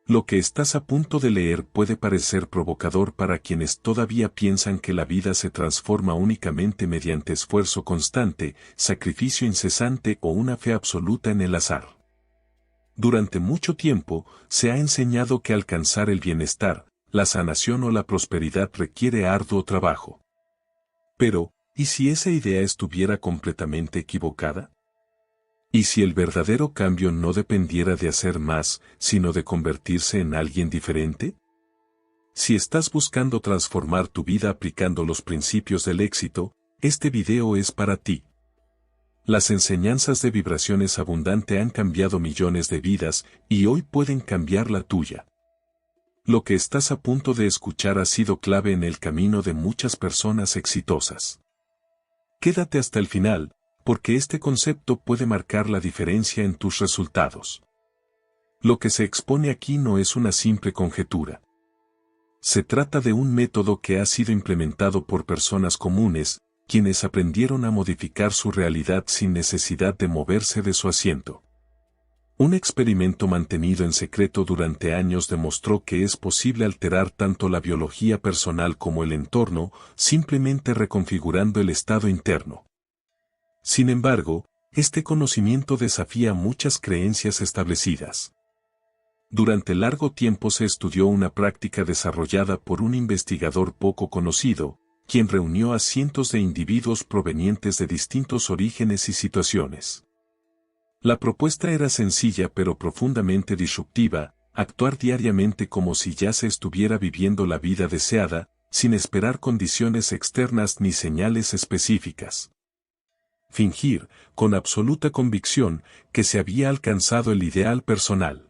Lo que estás a punto de leer puede parecer provocador para quienes todavía piensan que la vida se transforma únicamente mediante esfuerzo constante, sacrificio incesante o una fe absoluta en el azar. Durante mucho tiempo, se ha enseñado que alcanzar el bienestar, la sanación o la prosperidad requiere arduo trabajo. Pero, ¿y si esa idea estuviera completamente equivocada? ¿Y si el verdadero cambio no dependiera de hacer más, sino de convertirse en alguien diferente? Si estás buscando transformar tu vida aplicando los principios del éxito, este video es para ti. Las enseñanzas de vibraciones abundante han cambiado millones de vidas y hoy pueden cambiar la tuya. Lo que estás a punto de escuchar ha sido clave en el camino de muchas personas exitosas. Quédate hasta el final, porque este concepto puede marcar la diferencia en tus resultados. Lo que se expone aquí no es una simple conjetura. Se trata de un método que ha sido implementado por personas comunes, quienes aprendieron a modificar su realidad sin necesidad de moverse de su asiento. Un experimento mantenido en secreto durante años demostró que es posible alterar tanto la biología personal como el entorno, simplemente reconfigurando el estado interno. Sin embargo, este conocimiento desafía muchas creencias establecidas. Durante largo tiempo se estudió una práctica desarrollada por un investigador poco conocido, quien reunió a cientos de individuos provenientes de distintos orígenes y situaciones. La propuesta era sencilla pero profundamente disruptiva: actuar diariamente como si ya se estuviera viviendo la vida deseada, sin esperar condiciones externas ni señales específicas. Fingir, con absoluta convicción, que se había alcanzado el ideal personal.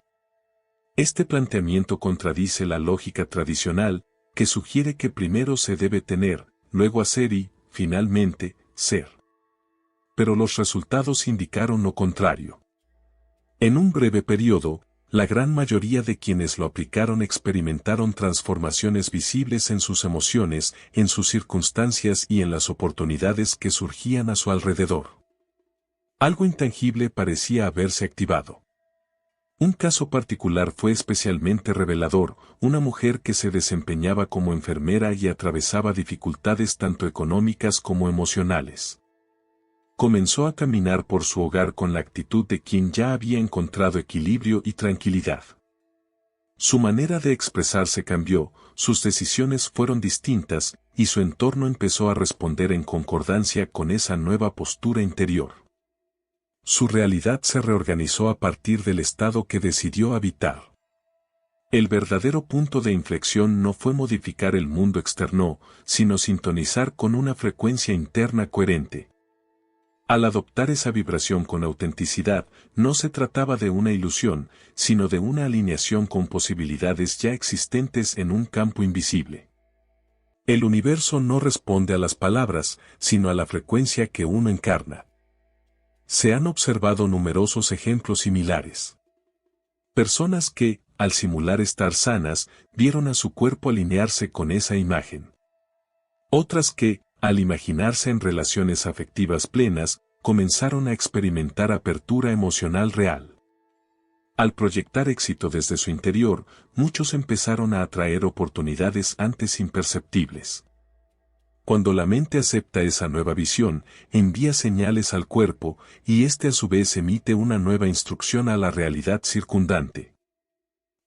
Este planteamiento contradice la lógica tradicional, que sugiere que primero se debe tener, luego hacer y, finalmente, ser. Pero los resultados indicaron lo contrario. En un breve periodo, la gran mayoría de quienes lo aplicaron experimentaron transformaciones visibles en sus emociones, en sus circunstancias y en las oportunidades que surgían a su alrededor. Algo intangible parecía haberse activado. Un caso particular fue especialmente revelador: una mujer que se desempeñaba como enfermera y atravesaba dificultades tanto económicas como emocionales. Comenzó a caminar por su hogar con la actitud de quien ya había encontrado equilibrio y tranquilidad. Su manera de expresarse cambió, sus decisiones fueron distintas, y su entorno empezó a responder en concordancia con esa nueva postura interior. Su realidad se reorganizó a partir del estado que decidió habitar. El verdadero punto de inflexión no fue modificar el mundo externo, sino sintonizar con una frecuencia interna coherente. Al adoptar esa vibración con autenticidad, no se trataba de una ilusión, sino de una alineación con posibilidades ya existentes en un campo invisible. El universo no responde a las palabras, sino a la frecuencia que uno encarna. Se han observado numerosos ejemplos similares. Personas que, al simular estar sanas, vieron a su cuerpo alinearse con esa imagen. Otras que, al imaginarse en relaciones afectivas plenas, comenzaron a experimentar apertura emocional real. Al proyectar éxito desde su interior, muchos empezaron a atraer oportunidades antes imperceptibles. Cuando la mente acepta esa nueva visión, envía señales al cuerpo, y éste a su vez emite una nueva instrucción a la realidad circundante.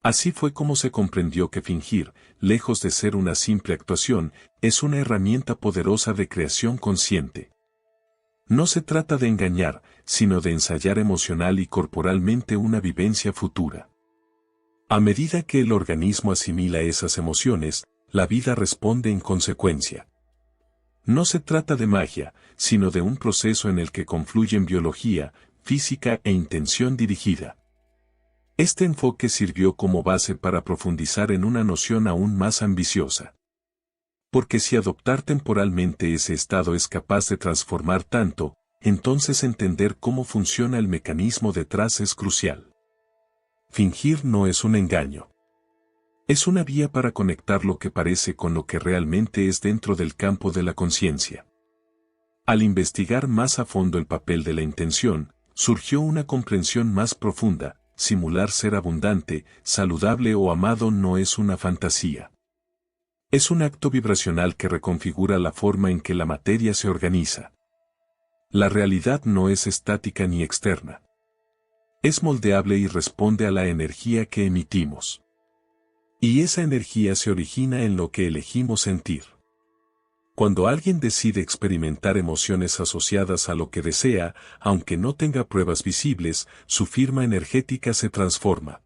Así fue como se comprendió que fingir, lejos de ser una simple actuación, es una herramienta poderosa de creación consciente. No se trata de engañar, sino de ensayar emocional y corporalmente una vivencia futura. A medida que el organismo asimila esas emociones, la vida responde en consecuencia. No se trata de magia, sino de un proceso en el que confluyen biología, física e intención dirigida. Este enfoque sirvió como base para profundizar en una noción aún más ambiciosa. Porque si adoptar temporalmente ese estado es capaz de transformar tanto, entonces entender cómo funciona el mecanismo detrás es crucial. Fingir no es un engaño. Es una vía para conectar lo que parece con lo que realmente es dentro del campo de la conciencia. Al investigar más a fondo el papel de la intención, surgió una comprensión más profunda: simular ser abundante, saludable o amado no es una fantasía. Es un acto vibracional que reconfigura la forma en que la materia se organiza. La realidad no es estática ni externa. Es moldeable y responde a la energía que emitimos. Y esa energía se origina en lo que elegimos sentir. Cuando alguien decide experimentar emociones asociadas a lo que desea, aunque no tenga pruebas visibles, su firma energética se transforma.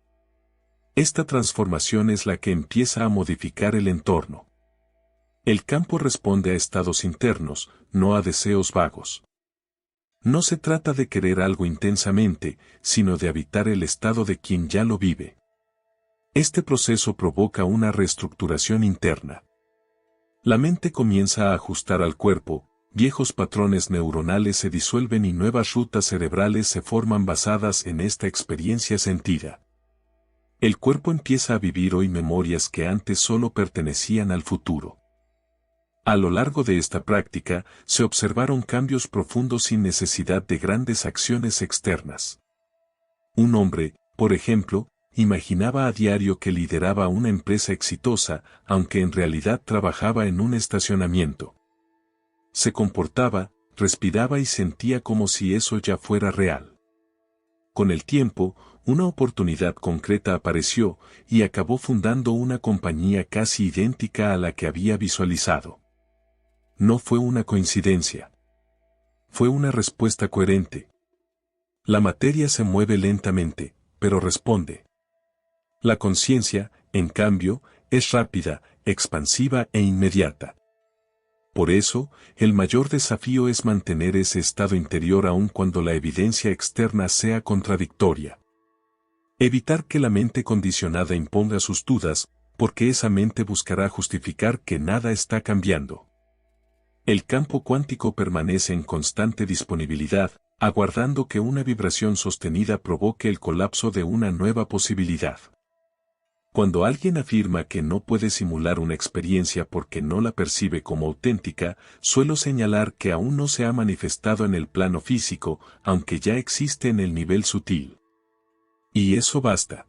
Esta transformación es la que empieza a modificar el entorno. El campo responde a estados internos, no a deseos vagos. No se trata de querer algo intensamente, sino de habitar el estado de quien ya lo vive. Este proceso provoca una reestructuración interna. La mente comienza a ajustar al cuerpo, viejos patrones neuronales se disuelven y nuevas rutas cerebrales se forman basadas en esta experiencia sentida. El cuerpo empieza a vivir hoy memorias que antes solo pertenecían al futuro. A lo largo de esta práctica, se observaron cambios profundos sin necesidad de grandes acciones externas. Un hombre, por ejemplo, imaginaba a diario que lideraba una empresa exitosa, aunque en realidad trabajaba en un estacionamiento. Se comportaba, respiraba y sentía como si eso ya fuera real. Con el tiempo, una oportunidad concreta apareció y acabó fundando una compañía casi idéntica a la que había visualizado. No fue una coincidencia. Fue una respuesta coherente. La materia se mueve lentamente, pero responde. La conciencia, en cambio, es rápida, expansiva e inmediata. Por eso, el mayor desafío es mantener ese estado interior aun cuando la evidencia externa sea contradictoria. Evitar que la mente condicionada imponga sus dudas, porque esa mente buscará justificar que nada está cambiando. El campo cuántico permanece en constante disponibilidad, aguardando que una vibración sostenida provoque el colapso de una nueva posibilidad. Cuando alguien afirma que no puede simular una experiencia porque no la percibe como auténtica, suelo señalar que aún no se ha manifestado en el plano físico, aunque ya existe en el nivel sutil. Y eso basta.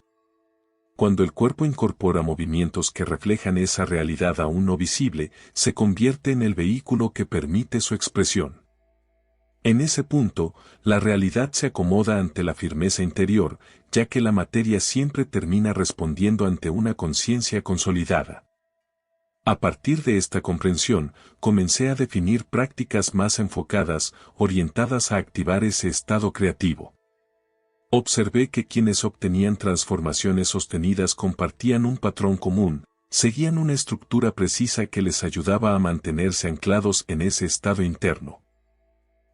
Cuando el cuerpo incorpora movimientos que reflejan esa realidad aún no visible, se convierte en el vehículo que permite su expresión. En ese punto, la realidad se acomoda ante la firmeza interior, ya que la materia siempre termina respondiendo ante una conciencia consolidada. A partir de esta comprensión, comencé a definir prácticas más enfocadas, orientadas a activar ese estado creativo. Observé que quienes obtenían transformaciones sostenidas compartían un patrón común, seguían una estructura precisa que les ayudaba a mantenerse anclados en ese estado interno.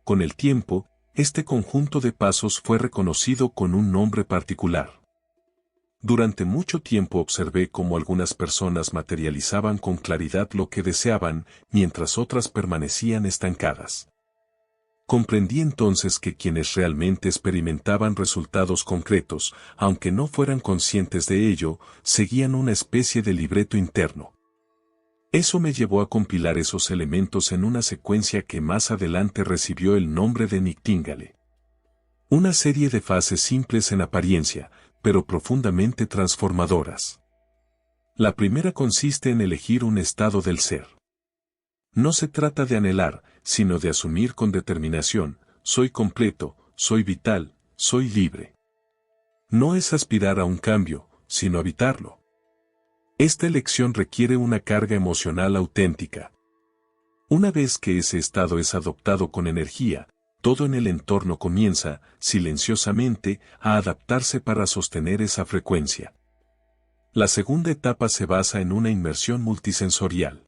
Con el tiempo, este conjunto de pasos fue reconocido con un nombre particular. Durante mucho tiempo observé cómo algunas personas materializaban con claridad lo que deseaban, mientras otras permanecían estancadas. Comprendí entonces que quienes realmente experimentaban resultados concretos, aunque no fueran conscientes de ello, seguían una especie de libreto interno. Eso me llevó a compilar esos elementos en una secuencia que más adelante recibió el nombre de Nightingale. Una serie de fases simples en apariencia, pero profundamente transformadoras. La primera consiste en elegir un estado del ser. No se trata de anhelar, sino de asumir con determinación: soy completo, soy vital, soy libre. No es aspirar a un cambio, sino habitarlo. Esta elección requiere una carga emocional auténtica. Una vez que ese estado es adoptado con energía, todo en el entorno comienza, silenciosamente, a adaptarse para sostener esa frecuencia. La segunda etapa se basa en una inmersión multisensorial.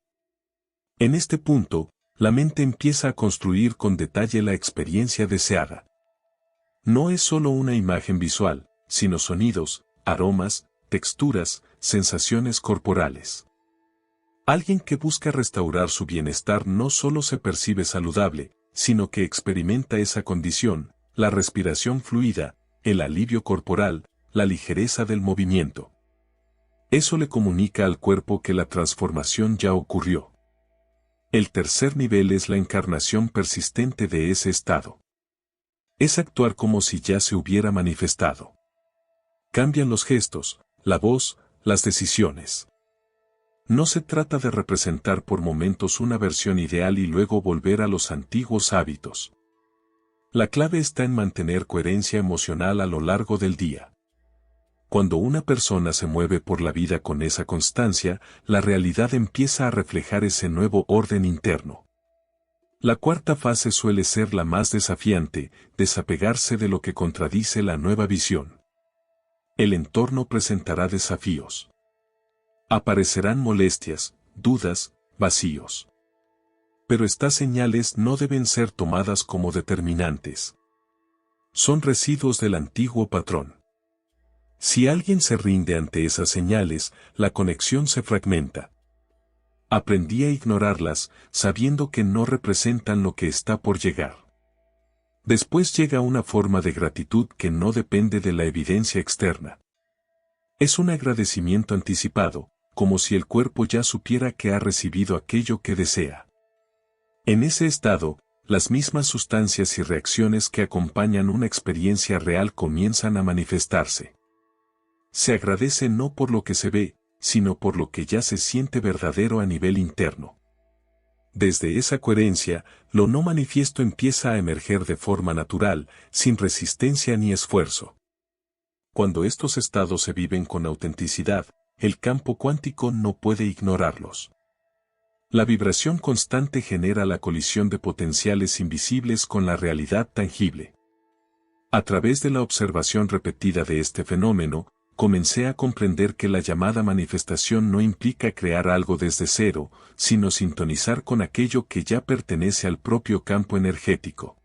En este punto, la mente empieza a construir con detalle la experiencia deseada. No es solo una imagen visual, sino sonidos, aromas, texturas, sensaciones corporales. Alguien que busca restaurar su bienestar no solo se percibe saludable, sino que experimenta esa condición, la respiración fluida, el alivio corporal, la ligereza del movimiento. Eso le comunica al cuerpo que la transformación ya ocurrió. El tercer nivel es la encarnación persistente de ese estado. Es actuar como si ya se hubiera manifestado. Cambian los gestos, la voz, las decisiones. No se trata de representar por momentos una versión ideal y luego volver a los antiguos hábitos. La clave está en mantener coherencia emocional a lo largo del día. Cuando una persona se mueve por la vida con esa constancia, la realidad empieza a reflejar ese nuevo orden interno. La cuarta fase suele ser la más desafiante, desapegarse de lo que contradice la nueva visión. El entorno presentará desafíos. Aparecerán molestias, dudas, vacíos. Pero estas señales no deben ser tomadas como determinantes. Son residuos del antiguo patrón. Si alguien se rinde ante esas señales, la conexión se fragmenta. Aprendí a ignorarlas, sabiendo que no representan lo que está por llegar. Después llega una forma de gratitud que no depende de la evidencia externa. Es un agradecimiento anticipado, como si el cuerpo ya supiera que ha recibido aquello que desea. En ese estado, las mismas sustancias y reacciones que acompañan una experiencia real comienzan a manifestarse. Se agradece no por lo que se ve, sino por lo que ya se siente verdadero a nivel interno. Desde esa coherencia, lo no manifiesto empieza a emerger de forma natural, sin resistencia ni esfuerzo. Cuando estos estados se viven con autenticidad, el campo cuántico no puede ignorarlos. La vibración constante genera la colisión de potenciales invisibles con la realidad tangible. A través de la observación repetida de este fenómeno, comencé a comprender que la llamada manifestación no implica crear algo desde cero, sino sintonizar con aquello que ya pertenece al propio campo energético.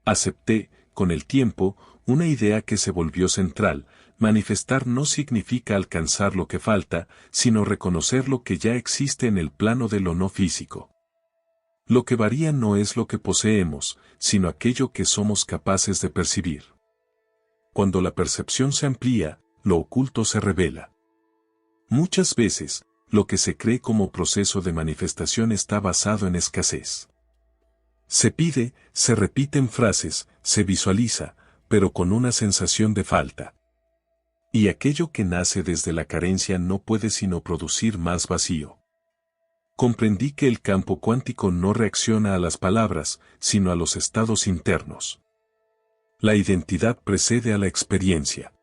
Acepté, con el tiempo, una idea que se volvió central: manifestar no significa alcanzar lo que falta, sino reconocer lo que ya existe en el plano de lo no físico. Lo que varía no es lo que poseemos, sino aquello que somos capaces de percibir. Cuando la percepción se amplía, lo oculto se revela. Muchas veces, lo que se cree como proceso de manifestación está basado en escasez. Se pide, se repiten frases, se visualiza, pero con una sensación de falta. Y aquello que nace desde la carencia no puede sino producir más vacío. Comprendí que el campo cuántico no reacciona a las palabras, sino a los estados internos. La identidad precede a la experiencia.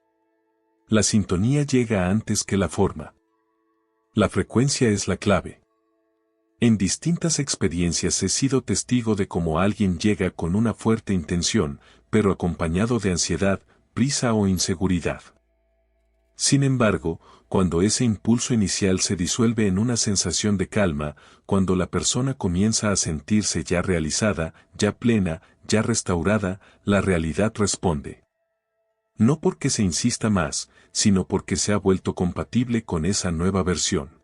La sintonía llega antes que la forma. La frecuencia es la clave. En distintas experiencias he sido testigo de cómo alguien llega con una fuerte intención, pero acompañado de ansiedad, prisa o inseguridad. Sin embargo, cuando ese impulso inicial se disuelve en una sensación de calma, cuando la persona comienza a sentirse ya realizada, ya plena, ya restaurada, la realidad responde. No porque se insista más, sino porque se ha vuelto compatible con esa nueva versión.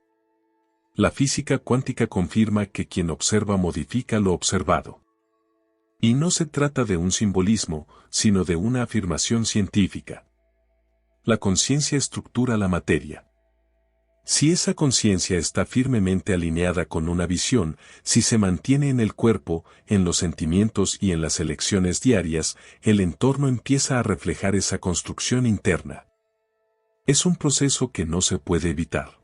La física cuántica confirma que quien observa modifica lo observado. Y no se trata de un simbolismo, sino de una afirmación científica. La conciencia estructura la materia. Si esa conciencia está firmemente alineada con una visión, si se mantiene en el cuerpo, en los sentimientos y en las elecciones diarias, el entorno empieza a reflejar esa construcción interna. Es un proceso que no se puede evitar.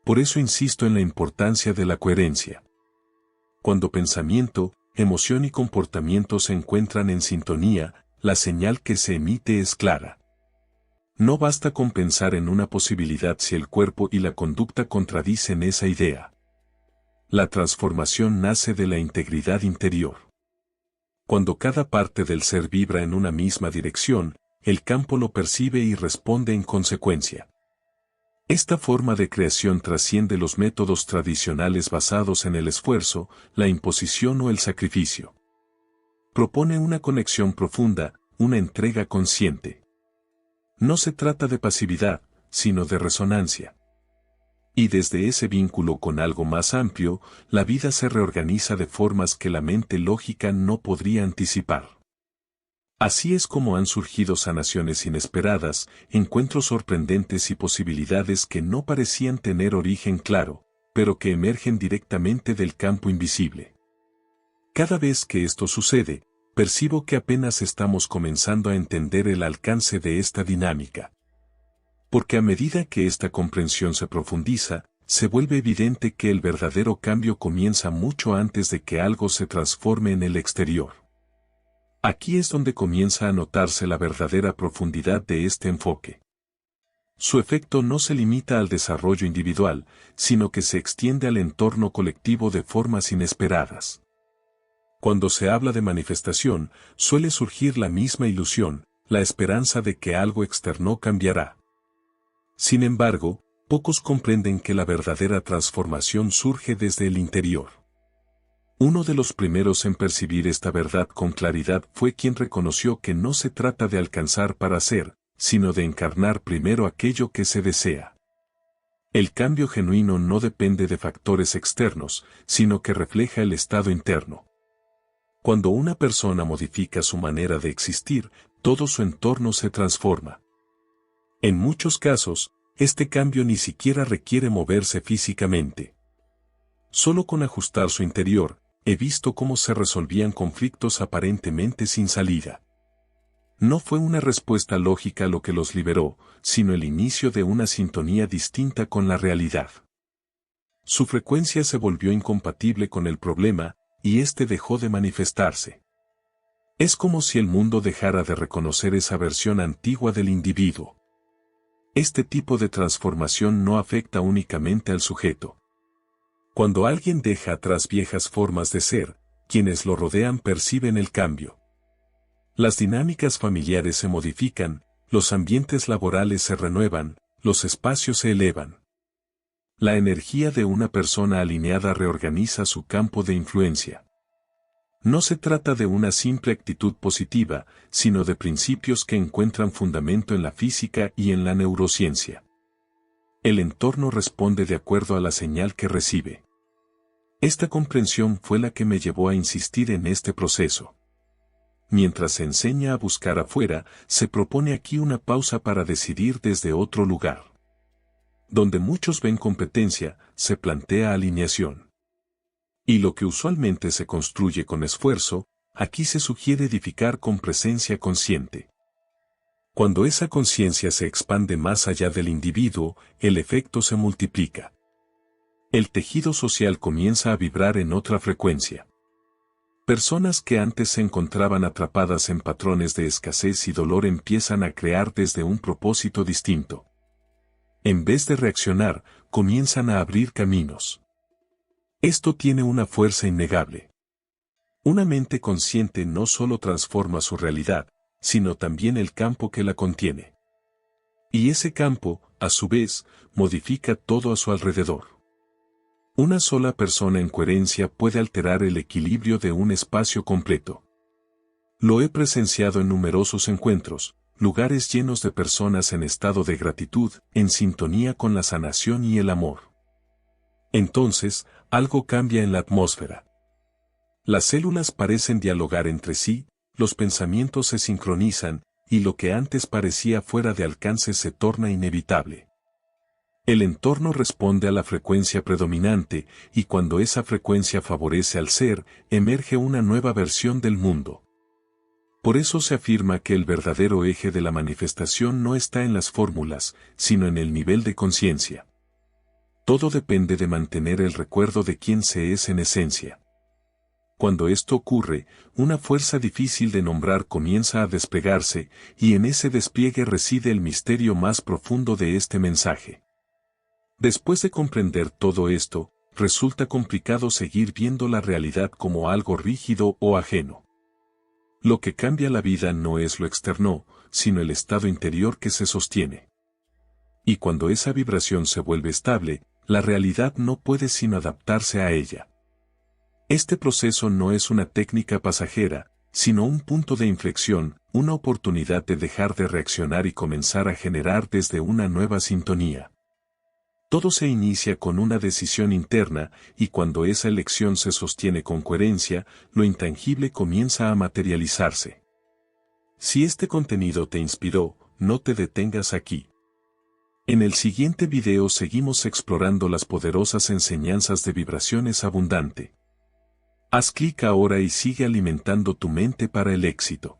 Por eso insisto en la importancia de la coherencia. Cuando pensamiento, emoción y comportamiento se encuentran en sintonía, la señal que se emite es clara. No basta con pensar en una posibilidad si el cuerpo y la conducta contradicen esa idea. La transformación nace de la integridad interior. Cuando cada parte del ser vibra en una misma dirección, el campo lo percibe y responde en consecuencia. Esta forma de creación trasciende los métodos tradicionales basados en el esfuerzo, la imposición o el sacrificio. Propone una conexión profunda, una entrega consciente. No se trata de pasividad, sino de resonancia. Y desde ese vínculo con algo más amplio, la vida se reorganiza de formas que la mente lógica no podría anticipar. Así es como han surgido sanaciones inesperadas, encuentros sorprendentes y posibilidades que no parecían tener origen claro, pero que emergen directamente del campo invisible. Cada vez que esto sucede, percibo que apenas estamos comenzando a entender el alcance de esta dinámica. Porque a medida que esta comprensión se profundiza, se vuelve evidente que el verdadero cambio comienza mucho antes de que algo se transforme en el exterior. Aquí es donde comienza a notarse la verdadera profundidad de este enfoque. Su efecto no se limita al desarrollo individual, sino que se extiende al entorno colectivo de formas inesperadas. Cuando se habla de manifestación, suele surgir la misma ilusión, la esperanza de que algo externo cambiará. Sin embargo, pocos comprenden que la verdadera transformación surge desde el interior. Uno de los primeros en percibir esta verdad con claridad fue quien reconoció que no se trata de alcanzar para ser, sino de encarnar primero aquello que se desea. El cambio genuino no depende de factores externos, sino que refleja el estado interno. Cuando una persona modifica su manera de existir, todo su entorno se transforma. En muchos casos, este cambio ni siquiera requiere moverse físicamente. Solo con ajustar su interior, he visto cómo se resolvían conflictos aparentemente sin salida. No fue una respuesta lógica lo que los liberó, sino el inicio de una sintonía distinta con la realidad. Su frecuencia se volvió incompatible con el problema, y éste dejó de manifestarse. Es como si el mundo dejara de reconocer esa versión antigua del individuo. Este tipo de transformación no afecta únicamente al sujeto. Cuando alguien deja atrás viejas formas de ser, quienes lo rodean perciben el cambio. Las dinámicas familiares se modifican, los ambientes laborales se renuevan, los espacios se elevan. La energía de una persona alineada reorganiza su campo de influencia. No se trata de una simple actitud positiva, sino de principios que encuentran fundamento en la física y en la neurociencia. El entorno responde de acuerdo a la señal que recibe. Esta comprensión fue la que me llevó a insistir en este proceso. Mientras se enseña a buscar afuera, se propone aquí una pausa para decidir desde otro lugar. Donde muchos ven competencia, se plantea alineación. Y lo que usualmente se construye con esfuerzo, aquí se sugiere edificar con presencia consciente. Cuando esa conciencia se expande más allá del individuo, el efecto se multiplica. El tejido social comienza a vibrar en otra frecuencia. Personas que antes se encontraban atrapadas en patrones de escasez y dolor empiezan a crear desde un propósito distinto. En vez de reaccionar, comienzan a abrir caminos. Esto tiene una fuerza innegable. Una mente consciente no solo transforma su realidad, sino también el campo que la contiene. Y ese campo, a su vez, modifica todo a su alrededor. Una sola persona en coherencia puede alterar el equilibrio de un espacio completo. Lo he presenciado en numerosos encuentros, lugares llenos de personas en estado de gratitud, en sintonía con la sanación y el amor. Entonces, algo cambia en la atmósfera. Las células parecen dialogar entre sí, los pensamientos se sincronizan, y lo que antes parecía fuera de alcance se torna inevitable. El entorno responde a la frecuencia predominante, y cuando esa frecuencia favorece al ser, emerge una nueva versión del mundo. Por eso se afirma que el verdadero eje de la manifestación no está en las fórmulas, sino en el nivel de conciencia. Todo depende de mantener el recuerdo de quién se es en esencia. Cuando esto ocurre, una fuerza difícil de nombrar comienza a desplegarse, y en ese despliegue reside el misterio más profundo de este mensaje. Después de comprender todo esto, resulta complicado seguir viendo la realidad como algo rígido o ajeno. Lo que cambia la vida no es lo externo, sino el estado interior que se sostiene. Y cuando esa vibración se vuelve estable, la realidad no puede sino adaptarse a ella. Este proceso no es una técnica pasajera, sino un punto de inflexión, una oportunidad de dejar de reaccionar y comenzar a generar desde una nueva sintonía. Todo se inicia con una decisión interna, y cuando esa elección se sostiene con coherencia, lo intangible comienza a materializarse. Si este contenido te inspiró, no te detengas aquí. En el siguiente video seguimos explorando las poderosas enseñanzas de vibraciones abundante. Haz clic ahora y sigue alimentando tu mente para el éxito.